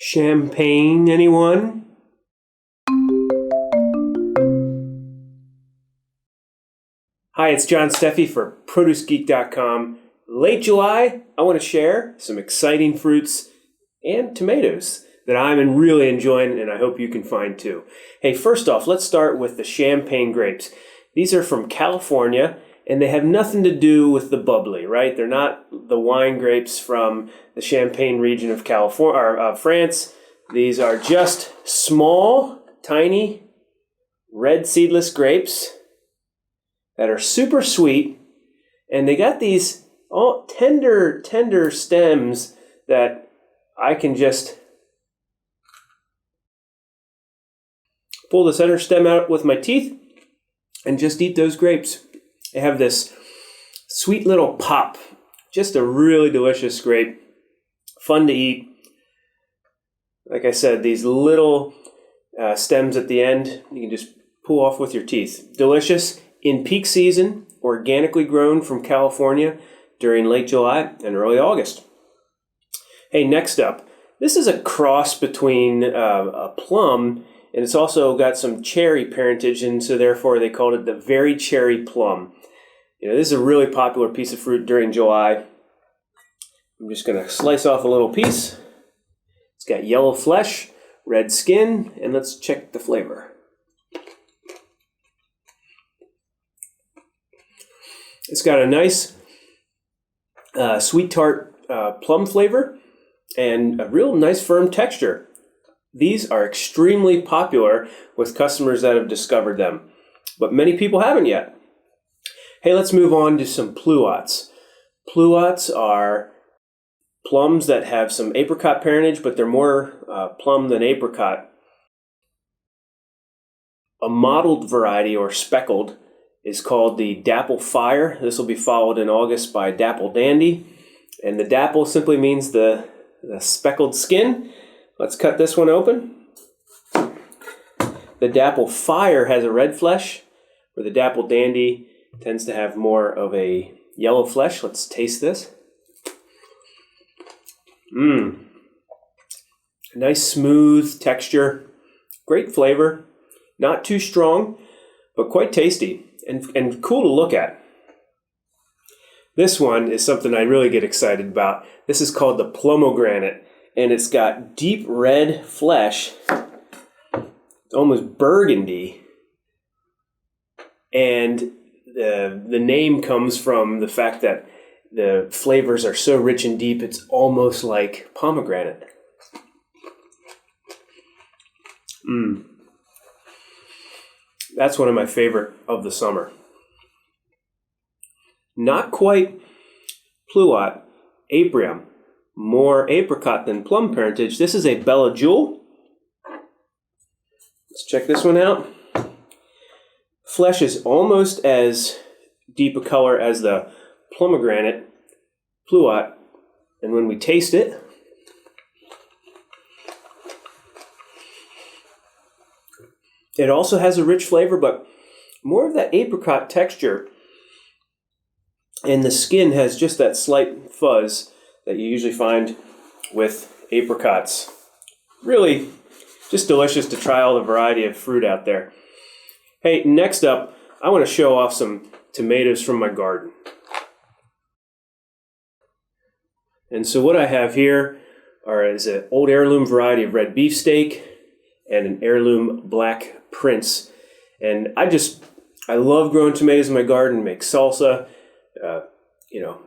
Champagne, anyone? Hi, it's John Steffi for ProduceGeek.com. Late July, I want to share some exciting fruits and tomatoes that I'm really enjoying, and I hope you can find too. Hey, first off, let's start with the champagne grapes. These are from California, and they have nothing to do with the bubbly, right? They're not the wine grapes from the Champagne region of California or France. These are just small, tiny, red seedless grapes that are super sweet, and they got these tender stems that I can just pull the center stem out with my teeth and just eat those grapes. They have this sweet little pop, just a really delicious grape, fun to eat. Like I said, these little stems at the end, you can just pull off with your teeth. Delicious, in peak season, organically grown from California during late July and early August. Hey, next up, this is a cross between a plum, and it's also got some cherry parentage, and so therefore they called it the very cherry plum. You know, this is a really popular piece of fruit during July. I'm just going to slice off a little piece. It's got yellow flesh, red skin, and let's check the flavor. It's got a nice sweet tart plum flavor and a real nice firm texture. These are extremely popular with customers that have discovered them, but many people haven't yet. Hey, let's move on to some Pluots. Pluots are plums that have some apricot parentage, but they're more plum than apricot. A mottled variety, or speckled, is called the Dapple Fire. This will be followed in August by Dapple Dandy. And the dapple simply means the speckled skin. Let's cut this one open. The Dapple Fire has a red flesh, where the Dapple Dandy tends to have more of a yellow flesh. Let's taste this. Nice smooth texture, great flavor, not too strong, but quite tasty and cool to look at. This one is something I really get excited about. This is called the Plumogranate, and it's got deep red flesh. It's almost burgundy, and the name comes from the fact that the flavors are so rich and deep, it's almost like pomegranate. That's one of my favorite of the summer. Not quite Pluot, Aprium, more apricot than plum parentage. This is a Bella Jewel. Let's check this one out. Flesh is almost as deep a color as the Plumogranate, Pluot, and when we taste it, it also has a rich flavor, but more of that apricot texture, and the skin has just that slight fuzz that you usually find with apricots. Really just delicious to try all the variety of fruit out there. Hey, next up, I want to show off some tomatoes from my garden. And so what I have here is an old heirloom variety of red beefsteak and an heirloom black prince. And I love growing tomatoes in my garden, make salsa,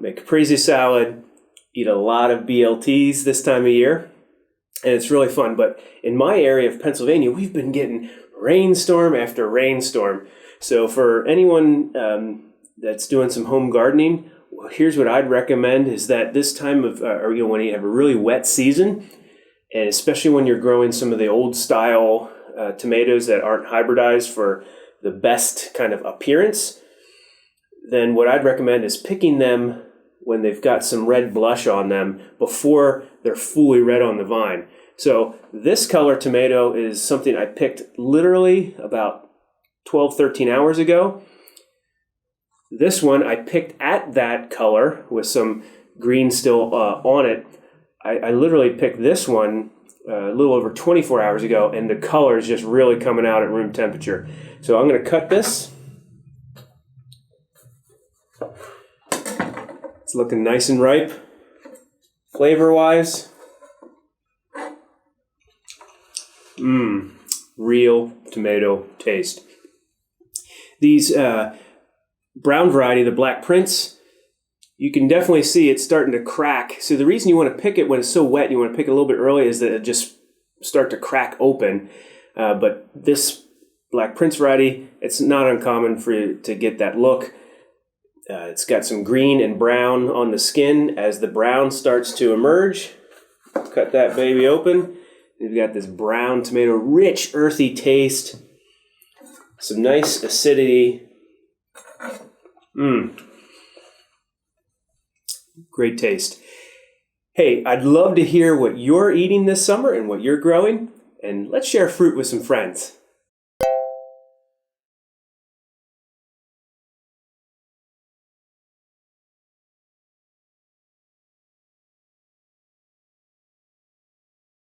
make caprese salad, eat a lot of BLTs this time of year. And it's really fun. But in my area of Pennsylvania, we've been getting rainstorm after rainstorm. So for anyone that's doing some home gardening, here's what I'd recommend is that this time of, when you have a really wet season, and especially when you're growing some of the old style tomatoes that aren't hybridized for the best kind of appearance, then what I'd recommend is picking them when they've got some red blush on them before they're fully red on the vine. So this color tomato is something I picked literally about 12, 13 hours ago. This one I picked at that color with some green still on it. I literally picked this one a little over 24 hours ago, and the color is just really coming out at room temperature. So I'm going to cut this. It's looking nice and ripe. Flavor-wise, real tomato taste. These brown variety, the Black Prince, you can definitely see it's starting to crack. So the reason you want to pick it when it's so wet, you want to pick it a little bit early, is that it just start to crack open. But this Black Prince variety, it's not uncommon for you to get that look. It's got some green and brown on the skin. As the brown starts to emerge, cut that baby open. You've got this brown tomato, rich, earthy taste. Some nice acidity. Great taste. Hey, I'd love to hear what you're eating this summer and what you're growing. And let's share fruit with some friends.